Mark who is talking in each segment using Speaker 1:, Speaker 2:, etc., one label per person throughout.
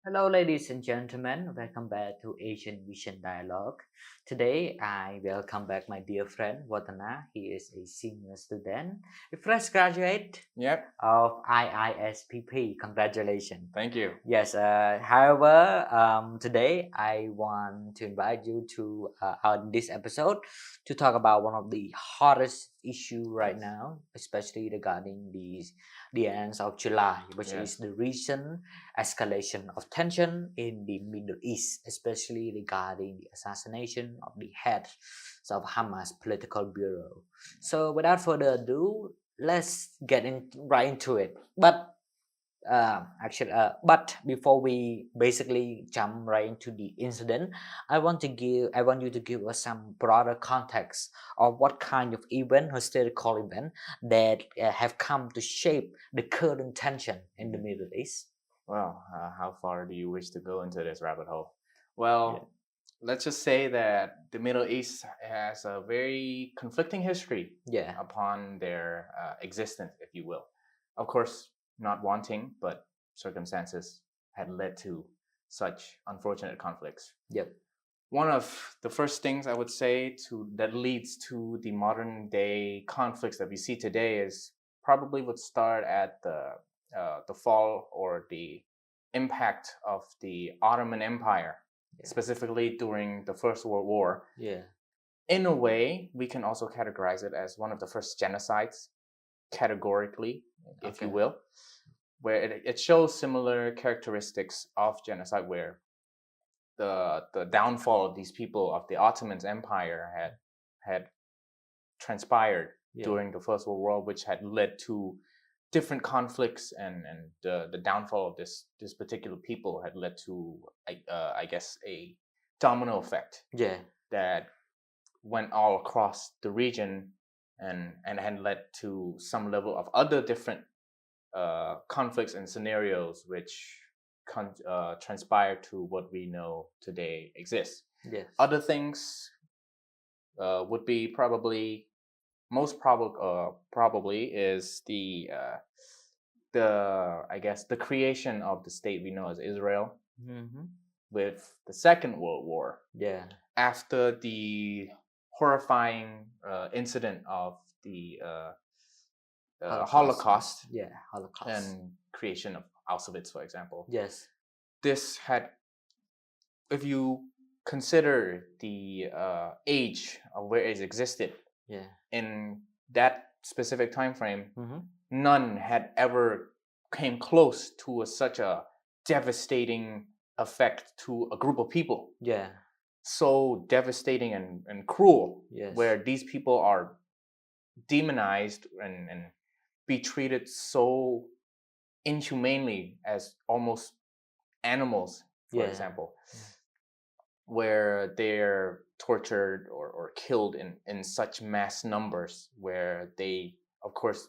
Speaker 1: Hello, ladies and gentlemen. Welcome back to Asian Vision Dialogue. Today, I welcome back my dear friend Watana. He is a senior student, a fresh graduate
Speaker 2: Yep.
Speaker 1: of IISPP. Congratulations.
Speaker 2: Thank you.
Speaker 1: Yes, however, today I want to invite you to on this episode to talk about one of the hottest issue right now, especially regarding the ends of July, which
Speaker 2: Yes.
Speaker 1: is the recent escalation of tension in the Middle East, especially regarding the assassination of the head of Hamas political bureau. So, without further ado, let's get right into it. But before we basically jump right into the incident, I want you to give us some broader context of what kind of event, historical event, that have come to shape the current tension in the Middle East.
Speaker 2: Well, how far do you wish to go into this rabbit hole? Well, let's just say that the Middle East has a very conflicting history
Speaker 1: Yeah,
Speaker 2: upon their existence, if you will. Of course, not wanting, but circumstances had led to such unfortunate conflicts.
Speaker 1: yep,
Speaker 2: One of the first things I would say that leads to the modern day conflicts that we see today is probably would start at the fall or the impact of the Ottoman Empire,
Speaker 1: yeah,
Speaker 2: specifically during the First World War.
Speaker 1: yeah,
Speaker 2: In a way, we can also categorize it as one of the first genocides, categorically, if you
Speaker 1: okay,
Speaker 2: will, where it shows similar characteristics of genocide, where the downfall of these people of the Ottoman Empire had transpired
Speaker 1: yeah,
Speaker 2: during the First World War, which had led to different conflicts, and the downfall of this particular people had led to I guess a domino effect
Speaker 1: yeah,
Speaker 2: that went all across the region, and had led to some level of other different conflicts and scenarios which transpire to what we know today exists.
Speaker 1: yes,
Speaker 2: Other things would be probably probably is the I guess the creation of the state we know as Israel
Speaker 1: mm-hmm.
Speaker 2: with the Second World War,
Speaker 1: Yeah,
Speaker 2: after the horrifying incident of the Holocaust
Speaker 1: yeah, Holocaust,
Speaker 2: and creation of Auschwitz, for example.
Speaker 1: yes,
Speaker 2: This had, if you consider the age of where it existed
Speaker 1: yeah,
Speaker 2: in that specific time frame,
Speaker 1: mm-hmm.
Speaker 2: none had ever came close to such a devastating effect to a group of people.
Speaker 1: Yeah,
Speaker 2: So devastating and cruel,
Speaker 1: yes,
Speaker 2: where these people are demonized and be treated so inhumanely as almost animals, for
Speaker 1: yeah,
Speaker 2: example, where they're tortured or killed in such mass numbers, where they, of course,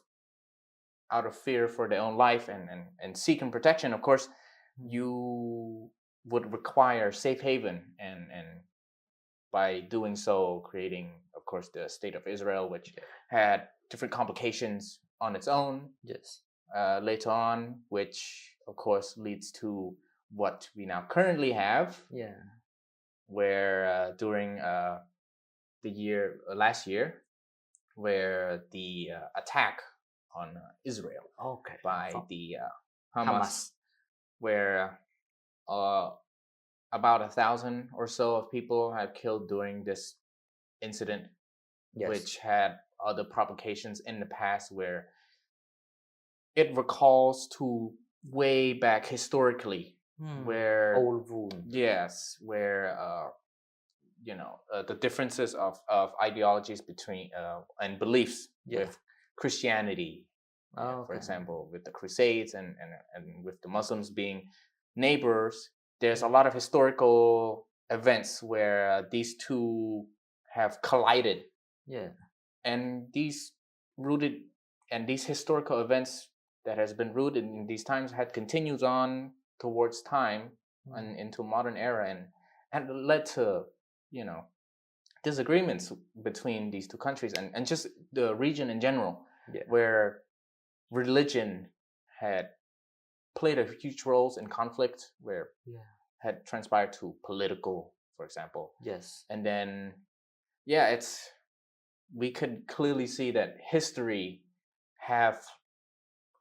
Speaker 2: out of fear for their own life and seeking protection, of course, you would require safe haven, and by doing so, creating, of course, the state of Israel, which had different complications on its own
Speaker 1: yes,
Speaker 2: later on, which, of course, leads to what we now currently have,
Speaker 1: yeah,
Speaker 2: where during the year last year, where the attack on Israel
Speaker 1: okay,
Speaker 2: by
Speaker 1: from
Speaker 2: the
Speaker 1: Hamas,
Speaker 2: Hamas, where about 1,000 or so of people had killed during this incident,
Speaker 1: yes,
Speaker 2: which had other provocations in the past, where it recalls to way back historically, where
Speaker 1: old wound,
Speaker 2: yes, where the differences of ideologies between and beliefs
Speaker 1: yeah,
Speaker 2: with Christianity, for
Speaker 1: okay,
Speaker 2: example, with the Crusades, and with the Muslims being neighbors. There's a lot of historical events where these two have collided,
Speaker 1: yeah,
Speaker 2: and rooted these historical events that has been rooted in these times had continues on towards time and into modern era, and led to you know disagreements between these two countries, and just the region in general,
Speaker 1: yeah,
Speaker 2: where religion had played a huge roles in conflict where
Speaker 1: Yeah.
Speaker 2: had transpired to political, for example.
Speaker 1: Yes.
Speaker 2: And then, yeah, we could clearly see that history have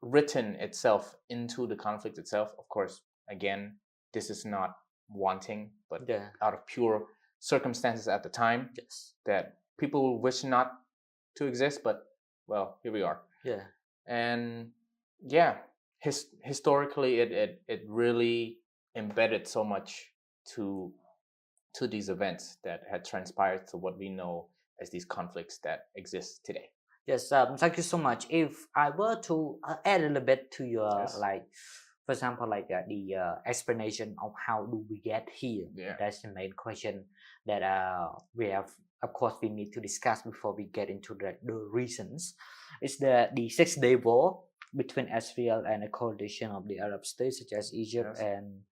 Speaker 2: written itself into the conflict itself. Of course, again, this is not wanting, but
Speaker 1: Yeah.
Speaker 2: out of pure circumstances at the time
Speaker 1: Yes.
Speaker 2: that people wish not to exist, but well, here we are.
Speaker 1: Yeah.
Speaker 2: And yeah, historically, it really embedded so much to these events that had transpired to what we know as these conflicts that exist today.
Speaker 1: Yes, thank you so much. If I were to add a little bit to your
Speaker 2: Yes.
Speaker 1: like, for example, like the explanation of how do we get here,
Speaker 2: Yeah.
Speaker 1: that's the main question that we have. Of course, we need to discuss before we get into the reasons. It's the 6 Day War between Israel and a coalition of the Arab states such as Egypt
Speaker 2: Yes.
Speaker 1: and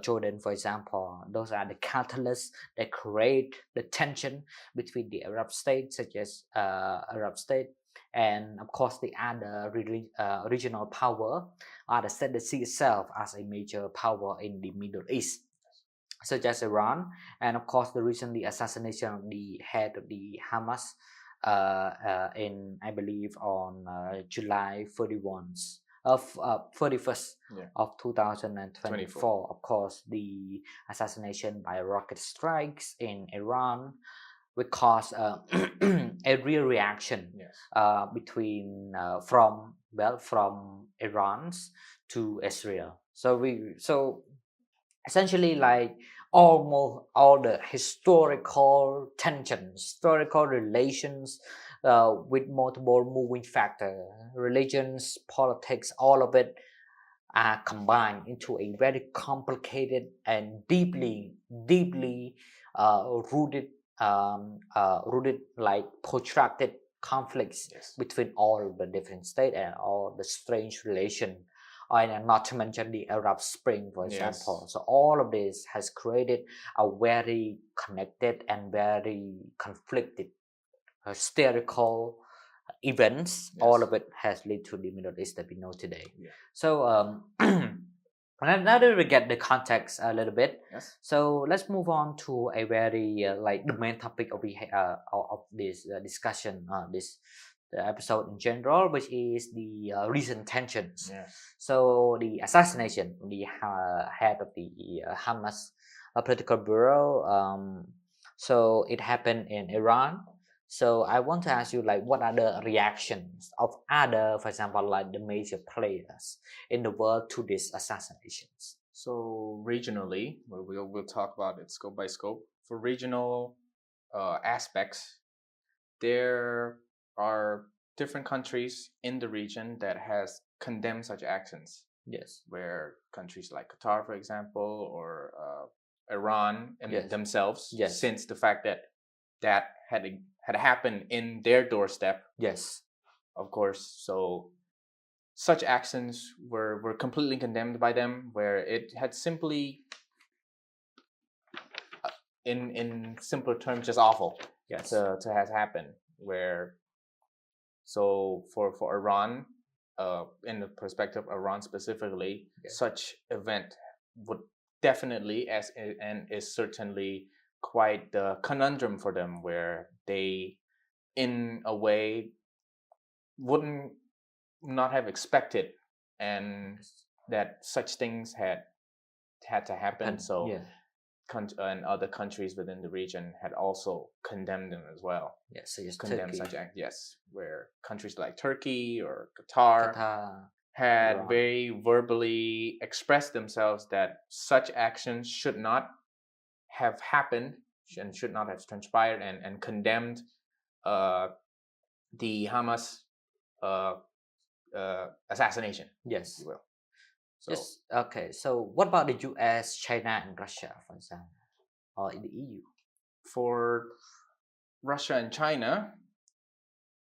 Speaker 1: Jordan, for example. Those are the catalysts that create the tension between the Arab states, such as Arab state, and of course the other regional power, are the state that see itself as a major power in the Middle East, such as Iran, and of course the recently assassination of the head of the Hamas in, I believe, on July 31st
Speaker 2: Yeah.
Speaker 1: of 2024. Of course, the assassination by rocket strikes in Iran will cause a real reaction
Speaker 2: Yes.
Speaker 1: between from Iran's to Israel. So essentially, like, almost all the historical tensions, historical relations with multiple moving factors, religions, politics, all of it are combined into a very complicated and deeply rooted, rooted, like, protracted conflicts.
Speaker 2: Yes.
Speaker 1: Between all the different states and all the strange relation, and not to mention the Arab Spring, for example.
Speaker 2: Yes.
Speaker 1: So all of this has created a very connected and very conflicted hysterical events.
Speaker 2: Yes.
Speaker 1: All of it has led to the Middle East that we know today.
Speaker 2: Yeah.
Speaker 1: So now that we get the context a little bit,
Speaker 2: Yes.
Speaker 1: so let's move on to a very like the main topic of this discussion, this the episode in general, which is the recent tensions.
Speaker 2: Yes.
Speaker 1: So the assassination of the head of the Hamas political bureau. So it happened in Iran. So I want to ask you, like, what are the reactions of other, for example, like the major players in the world to these assassinations?
Speaker 2: So regionally, we'll talk about it scope by scope. For regional aspects, there are different countries in the region that has condemned such actions.
Speaker 1: Yes.
Speaker 2: Where countries like Qatar, for example, or Iran
Speaker 1: Yes.
Speaker 2: themselves,
Speaker 1: Yes.
Speaker 2: since the fact that had happened in their doorstep,
Speaker 1: Yes.
Speaker 2: of course. So such actions were completely condemned by them, where it had simply, in simpler terms, just awful.
Speaker 1: Yes.
Speaker 2: To have happened. Where, so for Iran, in the perspective of Iran specifically,
Speaker 1: Yes.
Speaker 2: such event would definitely and is certainly quite the conundrum for them, where they, in a way, wouldn't not have expected, and that such things had to happen. So
Speaker 1: yeah.
Speaker 2: and other countries within the region had also condemned them as well.
Speaker 1: Yes. So just
Speaker 2: Condemned
Speaker 1: Turkey,
Speaker 2: such act, yes, where countries like Turkey or Qatar
Speaker 1: Qatar,
Speaker 2: had
Speaker 1: Iran.
Speaker 2: very verbally expressed themselves that such actions should not have happened and should not have transpired, and condemned the Hamas assassination, if
Speaker 1: Yes.
Speaker 2: you will. So
Speaker 1: Just okay. So what about the U.S., China, and Russia, for example, or in the EU?
Speaker 2: for Russia and China,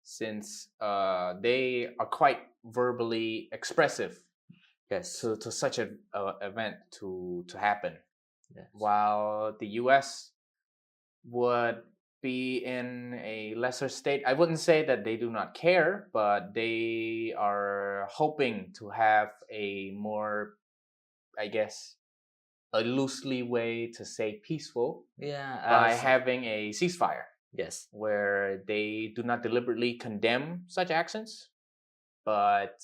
Speaker 2: since they are quite verbally expressive
Speaker 1: Yes.
Speaker 2: to such an event to happen,
Speaker 1: Yes.
Speaker 2: while the U.S. would be in a lesser state. I wouldn't say that they do not care, but they are hoping to have a more, I guess, a loosely way to say peaceful
Speaker 1: Yeah,
Speaker 2: by
Speaker 1: as
Speaker 2: having a ceasefire
Speaker 1: yes,
Speaker 2: where they do not deliberately condemn such actions, but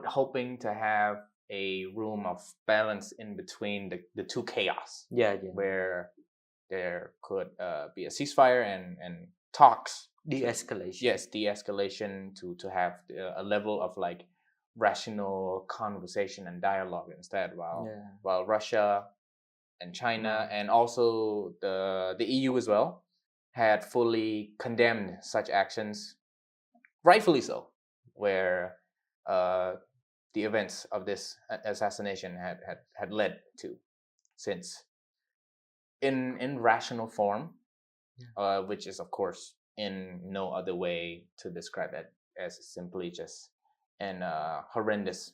Speaker 2: hoping to have a room of balance in between the two chaos,
Speaker 1: yeah, yeah.
Speaker 2: where there could be a ceasefire and talks
Speaker 1: De-escalation.
Speaker 2: yes, de-escalation to have a level of like rational conversation and dialogue instead,
Speaker 1: Yeah.
Speaker 2: while Russia and China
Speaker 1: Mm.
Speaker 2: and also the EU as well had fully condemned such actions, rightfully so, where uh, the events of this assassination had led to, since in rational form, which is of course in no other way to describe it as simply just an horrendous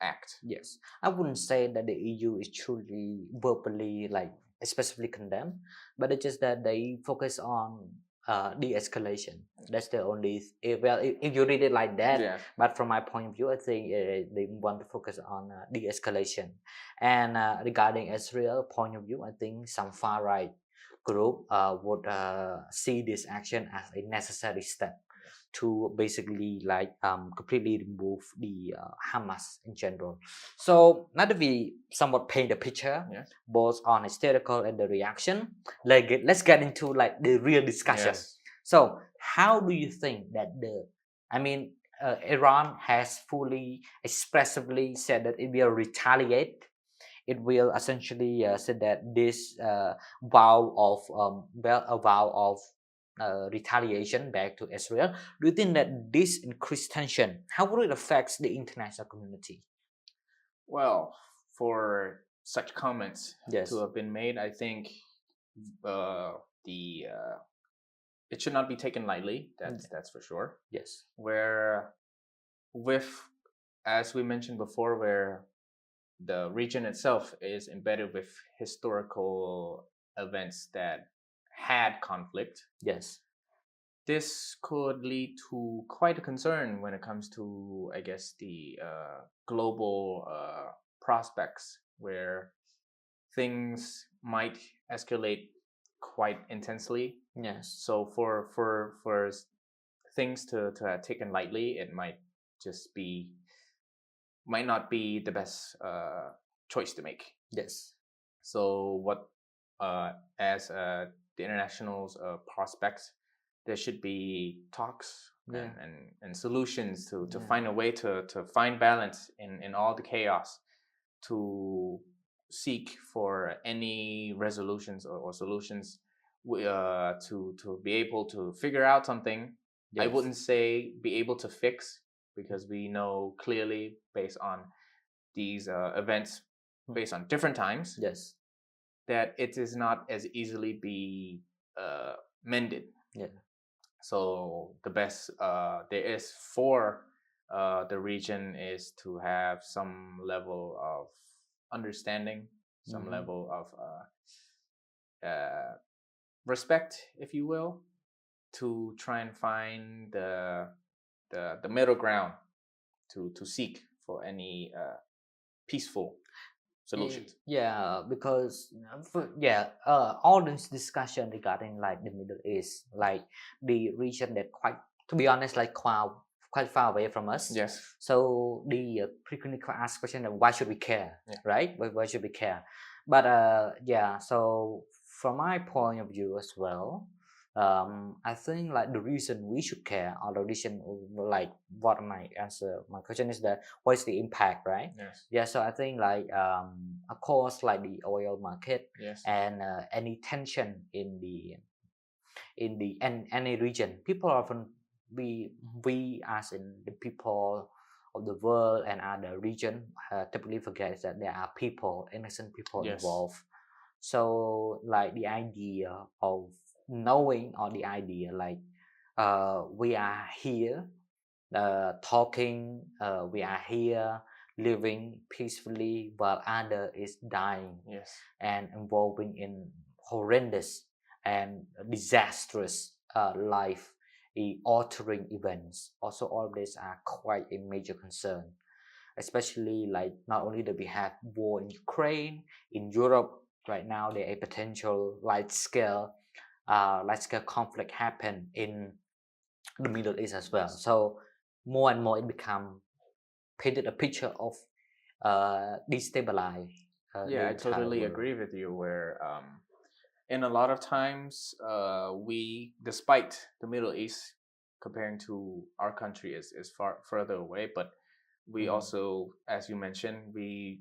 Speaker 2: act.
Speaker 1: Yes, I wouldn't say that the EU is truly verbally like especially condemned, but it's just that they focus on de-escalation. That's the only well, if you read it like that.
Speaker 2: Yeah.
Speaker 1: But from my point of view, I think they want to focus on de-escalation. And regarding Israel point of view, I think some far right group would see this action as a necessary step to basically like completely remove the Hamas in general. So now that we somewhat paint a picture
Speaker 2: Yeah.
Speaker 1: both on historical and the reaction, let's get into like the real discussion.
Speaker 2: Yes.
Speaker 1: So how do you think that Iran has fully expressively said that it will retaliate? It will essentially say that this a vow of retaliation back to Israel. Do you think that this increased tension, how will it affect the international community?
Speaker 2: Well, for such comments
Speaker 1: Yes.
Speaker 2: to have been made, I think the it should not be taken lightly. That's for sure.
Speaker 1: Yes.
Speaker 2: Where with, as we mentioned before, where the region itself is embedded with historical events that had conflict,
Speaker 1: Yes.
Speaker 2: this could lead to quite a concern when it comes to, I guess, the global prospects, where things might escalate quite intensely.
Speaker 1: Yes.
Speaker 2: So for things to have taken lightly, it just be might not be the best choice to make.
Speaker 1: Yes.
Speaker 2: So what as the international's prospects, there should be talks
Speaker 1: Yeah.
Speaker 2: and solutions to
Speaker 1: Yeah.
Speaker 2: find a way to find balance in all the chaos, to seek for any resolutions or solutions, to be able to figure out something. I
Speaker 1: Yes.
Speaker 2: wouldn't say be able to fix, because we know clearly based on these events, based on different times,
Speaker 1: Yes.
Speaker 2: that it is not as easily be mended.
Speaker 1: Yeah.
Speaker 2: So the best there is for the region is to have some level of understanding, some level of respect, if you will, to try and find the middle ground, to seek for any peaceful solutions.
Speaker 1: Yeah, because all this discussion regarding like the Middle East, like the region that quite, to be honest, like quite far away from us.
Speaker 2: Yes.
Speaker 1: So the frequently asked question that why should we care,
Speaker 2: Yeah.
Speaker 1: right? Why should we care? But so from my point of view as well, I think like the reason we should care, or the reason like what my answer, my question is that what is the impact, right?
Speaker 2: Yes.
Speaker 1: Yeah, so I think like of course like the oil market
Speaker 2: Yes.
Speaker 1: and any tension in any region, people often we as in the people of the world and other region typically forget that there are people, innocent people
Speaker 2: Yes.
Speaker 1: involved. So like the idea of knowing, or the idea like we are here talking, we are here living peacefully while other is dying
Speaker 2: Yes.
Speaker 1: and involving in horrendous and disastrous life altering events. Also, all of these are quite a major concern, especially like not only that we have war in Ukraine, in Europe right now, there a potential large scale conflict happen in the Middle East as well. So more and more it become painted a picture of destabilize
Speaker 2: Yeah,
Speaker 1: the
Speaker 2: I
Speaker 1: entire
Speaker 2: totally
Speaker 1: world.
Speaker 2: agree with you. Where in a lot of times, we, despite the Middle East comparing to our country is far further away, but we
Speaker 1: Mm.
Speaker 2: also, as you mentioned, we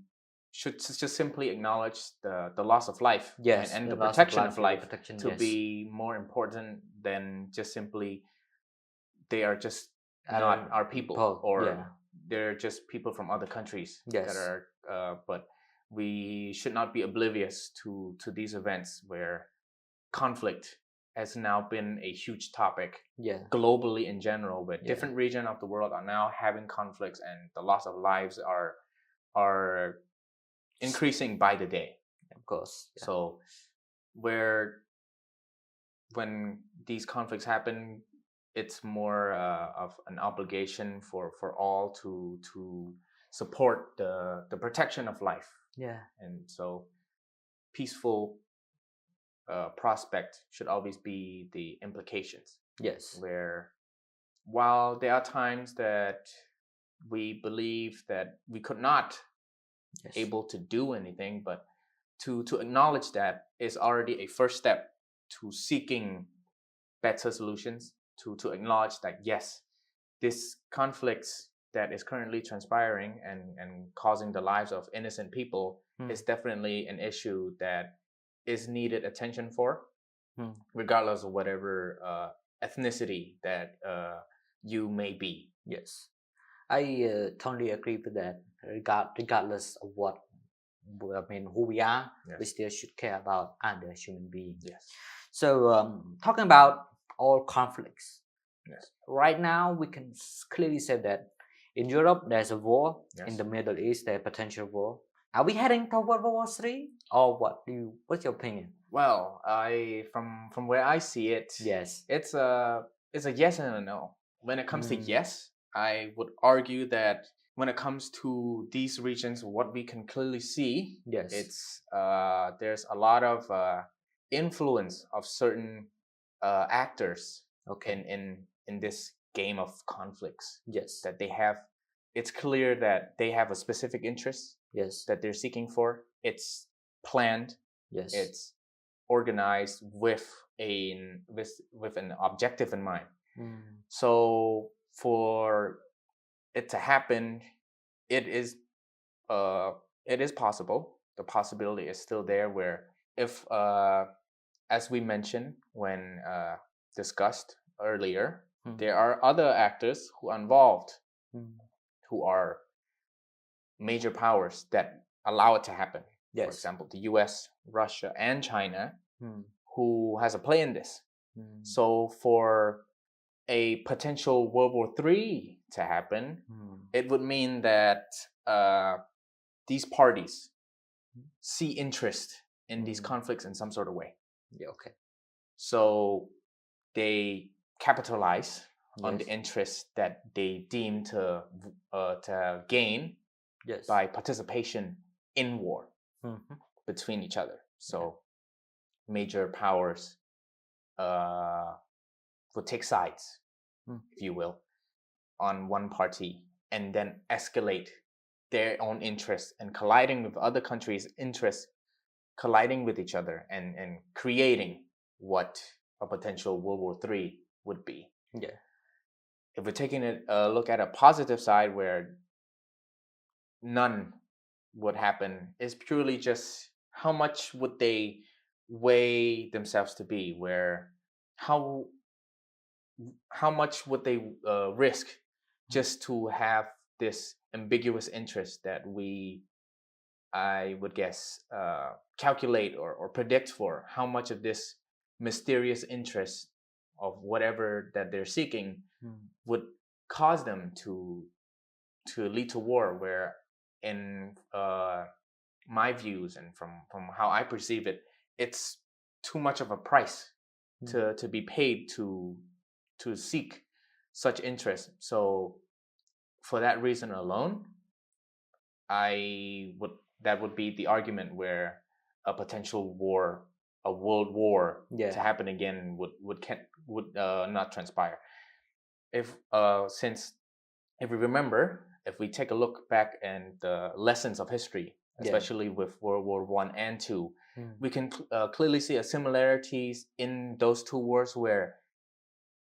Speaker 2: should just simply acknowledge the loss of life
Speaker 1: Yes,
Speaker 2: and
Speaker 1: the
Speaker 2: the
Speaker 1: loss of
Speaker 2: protection
Speaker 1: life
Speaker 2: of
Speaker 1: and the
Speaker 2: life
Speaker 1: protection.
Speaker 2: to
Speaker 1: Yes,
Speaker 2: be more important than just simply they are just
Speaker 1: other
Speaker 2: not our people,
Speaker 1: people. Yeah,
Speaker 2: or they're just people from other countries that
Speaker 1: yes,
Speaker 2: are but we should not be oblivious to these events where conflict has now been a huge topic
Speaker 1: yeah,
Speaker 2: globally in general, where
Speaker 1: yeah,
Speaker 2: different regions of the world are now having conflicts and the loss of lives are increasing by the day.
Speaker 1: of course. Yeah,
Speaker 2: So where when these conflicts happen, it's more of an obligation for all to support the protection of life,
Speaker 1: yeah,
Speaker 2: and so peaceful prospect should always be the implications.
Speaker 1: yes,
Speaker 2: Where while there are times that we believe that we could not
Speaker 1: yes,
Speaker 2: able to do anything, but to acknowledge that is already a first step to seeking better solutions, to acknowledge that yes, this conflicts that is currently transpiring and causing the lives of innocent people
Speaker 1: mm.
Speaker 2: is definitely an issue that is needed attention for,
Speaker 1: Mm.
Speaker 2: regardless of whatever ethnicity that you may be.
Speaker 1: Yes. I totally agree with that. Regardless of what I mean, who we are, we
Speaker 2: Yes.
Speaker 1: still should care about other human beings.
Speaker 2: Yes.
Speaker 1: So, talking about all conflicts,
Speaker 2: Yes.
Speaker 1: right now we can clearly say that in Europe there's a war. In
Speaker 2: Yes.
Speaker 1: the Middle East there's a potential war. Are we heading toward World War III, or what? What's your opinion?
Speaker 2: Well, I from where I see it,
Speaker 1: Yes.
Speaker 2: it's a yes and a no. When it comes to
Speaker 1: Mm,
Speaker 2: yes, I would argue that when it comes to these regions, what we can clearly see,
Speaker 1: yes.
Speaker 2: it's there's a lot of influence of certain actors
Speaker 1: Okay.
Speaker 2: in this game of conflicts
Speaker 1: Yes.
Speaker 2: that they have. It's clear that they have a specific interest
Speaker 1: Yes.
Speaker 2: that they're seeking for. It's planned.
Speaker 1: Yes.
Speaker 2: It's organized with an objective in mind.
Speaker 1: Mm,
Speaker 2: So for it to happen, it is uh, it is possible. The possibility is still there. Where if as we mentioned when discussed earlier,
Speaker 1: mm,
Speaker 2: there are other actors who are involved,
Speaker 1: mm.
Speaker 2: who are major powers that allow it to happen. For
Speaker 1: Yes.
Speaker 2: example, the U.S., Russia, and China,
Speaker 1: Mm,
Speaker 2: who has a play in this.
Speaker 1: mm,
Speaker 2: So for a potential World War III to happen,
Speaker 1: mm,
Speaker 2: it would mean that uh, these parties see interest in these
Speaker 1: mm.
Speaker 2: conflicts in some sort of way.
Speaker 1: Yeah. Okay.
Speaker 2: So they capitalize on the
Speaker 1: Yes.
Speaker 2: interest that they deem to gain
Speaker 1: Yes.
Speaker 2: by participation in war
Speaker 1: Mhm.
Speaker 2: between each other.
Speaker 1: Yeah.
Speaker 2: So major powers uh, would take sides,
Speaker 1: Mm.
Speaker 2: if you will, on one party and then escalate their own interests and colliding with other countries' interests, colliding with each other and creating what a potential World War III would be.
Speaker 1: Yeah.
Speaker 2: If we're taking a look at a positive side where none would happen, is purely just how much would they weigh themselves to be, where how how much would they risk
Speaker 1: Mm.
Speaker 2: just to have this ambiguous interest that we, I would guess, calculate or predict for how much of this mysterious interest of whatever that they're seeking
Speaker 1: Mm.
Speaker 2: would cause them to lead to war. Where in my views and from how I perceive it, it's too much of a price to be paid to seek such interest. So for that reason alone, I would that would be the argument where a potential war, a world war, to
Speaker 1: Yeah.
Speaker 2: happen again would not transpire. If since if we remember, if we take a look back and the lessons of history,
Speaker 1: Yeah.
Speaker 2: especially with World War One and Two,
Speaker 1: Mm.
Speaker 2: we can clearly see a similarities in those two wars where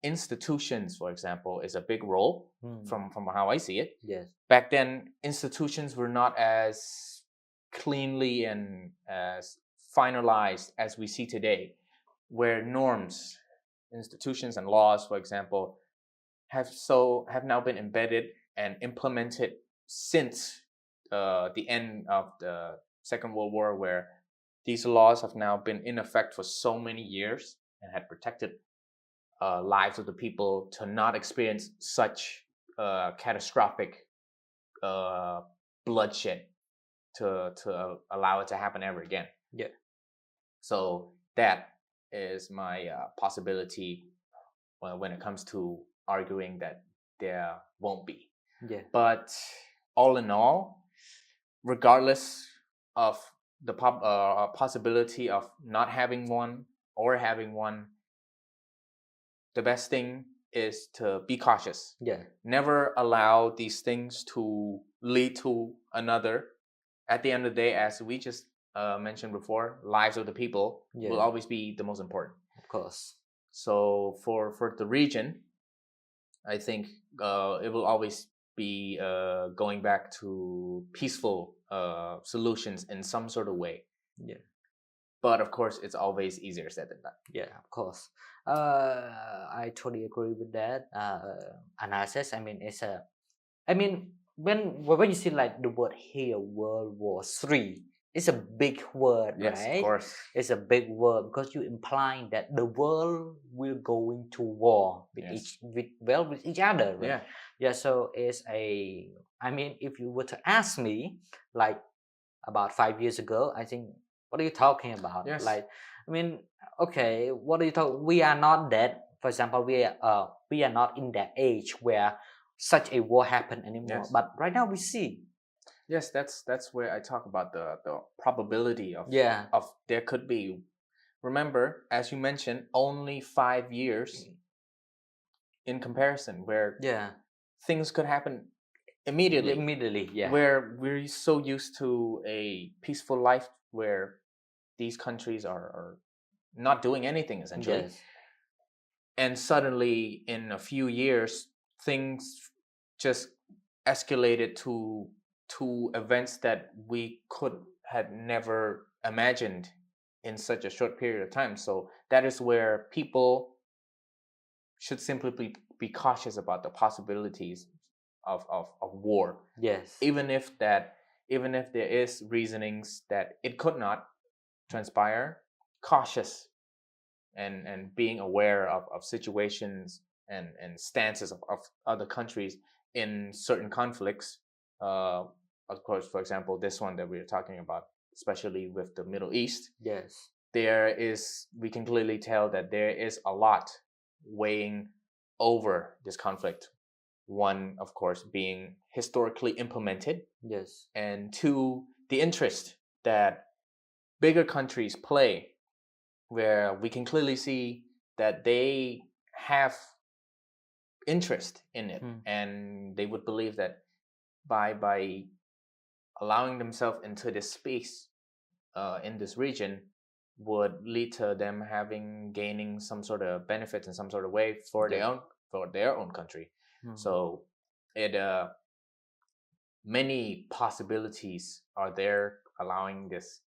Speaker 2: institutions, for example, is a big role from how I see it.
Speaker 1: Yes.
Speaker 2: Back then, institutions were not as cleanly and as finalized as we see today, where norms, institutions, and laws, for example, have now been embedded and implemented since the end of the Second World War, where these laws have now been in effect for so many years and had protected lives of the people to not experience such catastrophic bloodshed to allow it to happen ever again.
Speaker 1: Yeah.
Speaker 2: So that is my possibility when it comes to arguing that there won't be.
Speaker 1: Yeah.
Speaker 2: But all in all, regardless of the possibility of not having one or having one, the best thing is to be cautious.
Speaker 1: Yeah.
Speaker 2: Never allow these things to lead to another. At the end of the day, as we just mentioned before, lives of the people will
Speaker 1: Yeah.
Speaker 2: always be the most important.
Speaker 1: Of course.
Speaker 2: So for the region, I think it will always be going back to peaceful solutions in some sort of way.
Speaker 1: Yeah.
Speaker 2: But of course, it's always easier said than done.
Speaker 1: Yeah, of course. I totally agree with that analysis. I mean, when you see like the word here, World War III, it's a big word,
Speaker 2: Yes,
Speaker 1: right?
Speaker 2: of course.
Speaker 1: It's a big word because you implying that the world will go into war with
Speaker 2: Yes.
Speaker 1: with each other, right?
Speaker 2: Yeah.
Speaker 1: Yeah. So if you were to ask me, like about 5 years ago, I think, what are you talking about?
Speaker 2: Yes.
Speaker 1: Like, okay, what are you talking? We are not that. For example, we are not in that age where such a war happened anymore.
Speaker 2: Yes.
Speaker 1: But right now we see.
Speaker 2: Yes, that's where I talk about the probability of
Speaker 1: Yeah.
Speaker 2: of there could be. Remember, as you mentioned, only 5 years in comparison, where
Speaker 1: Yeah.
Speaker 2: things could happen immediately.
Speaker 1: Immediately, yeah.
Speaker 2: Where we're so used to a peaceful life where these countries are not doing anything essentially.
Speaker 1: Yes.
Speaker 2: And suddenly in a few years things just escalated to events that we could had never imagined in such a short period of time. So that is where people should simply be cautious about the possibilities of war.
Speaker 1: Yes.
Speaker 2: Even if there is reasonings that it could not transpire, cautious and being aware of situations and stances of other countries in certain conflicts. Of course, for example, this one that we're talking about, especially with the Middle East,
Speaker 1: Yes.
Speaker 2: we can clearly tell that there is a lot weighing over this conflict. One, of course, being historically implemented.
Speaker 1: Yes.
Speaker 2: And two, the interest that bigger countries play, where we can clearly see that they have interest in it, and they would believe that by allowing themselves into this space in this region would lead to them gaining some sort of benefits in some sort of way for their own country. So it many possibilities are there, allowing this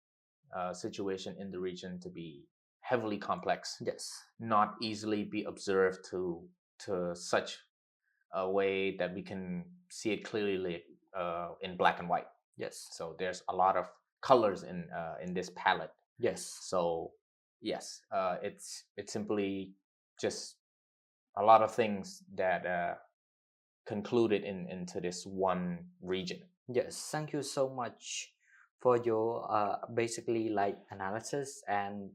Speaker 2: situation in the region to be heavily complex.
Speaker 1: Yes.
Speaker 2: Not easily be observed to such a way that we can see it clearly in black and white.
Speaker 1: Yes.
Speaker 2: So there's a lot of colors in this palette.
Speaker 1: Yes.
Speaker 2: So yes, it's simply just a lot of things that concluded into this one region.
Speaker 1: Yes. Thank you so much for your basically like analysis and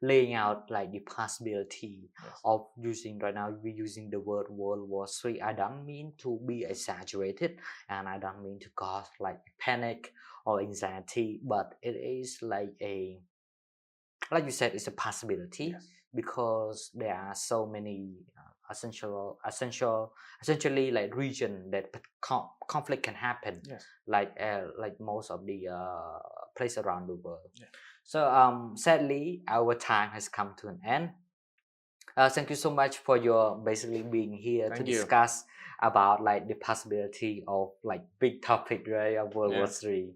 Speaker 1: laying out like the possibility
Speaker 2: Yes.
Speaker 1: of using right now we're using the word World War III. I don't mean to be exaggerated, and I don't mean to cause like panic or anxiety, but it is like you said, it's a possibility.
Speaker 2: Yes.
Speaker 1: Because there are so many essentially like region that conflict can happen,
Speaker 2: Yes.
Speaker 1: like most of the place around the world.
Speaker 2: Yeah.
Speaker 1: So sadly our time has come to an end. Thank you so much for your basically being here to
Speaker 2: Thank you.
Speaker 1: discuss about like the possibility of like big topic, right, of World War
Speaker 2: Yeah.
Speaker 1: Three.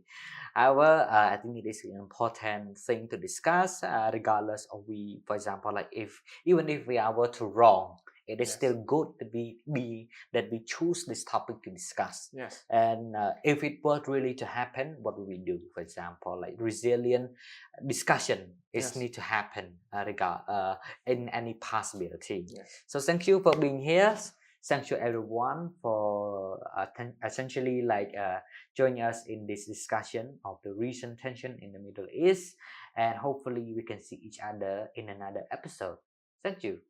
Speaker 1: However, I think it is an important thing to discuss, regardless of we, for example, like if even if we are were to wrong, it is
Speaker 2: Yes.
Speaker 1: still good to be that we choose this topic to discuss.
Speaker 2: Yes.
Speaker 1: And if it were really to happen, what would we do? For example, like resilient discussion is
Speaker 2: Yes.
Speaker 1: need to happen in any possibility.
Speaker 2: Yes.
Speaker 1: So thank you for being here. Thank you everyone for essentially like joining us in this discussion of the recent tension in the Middle East, and hopefully we can see each other in another episode. Thank you.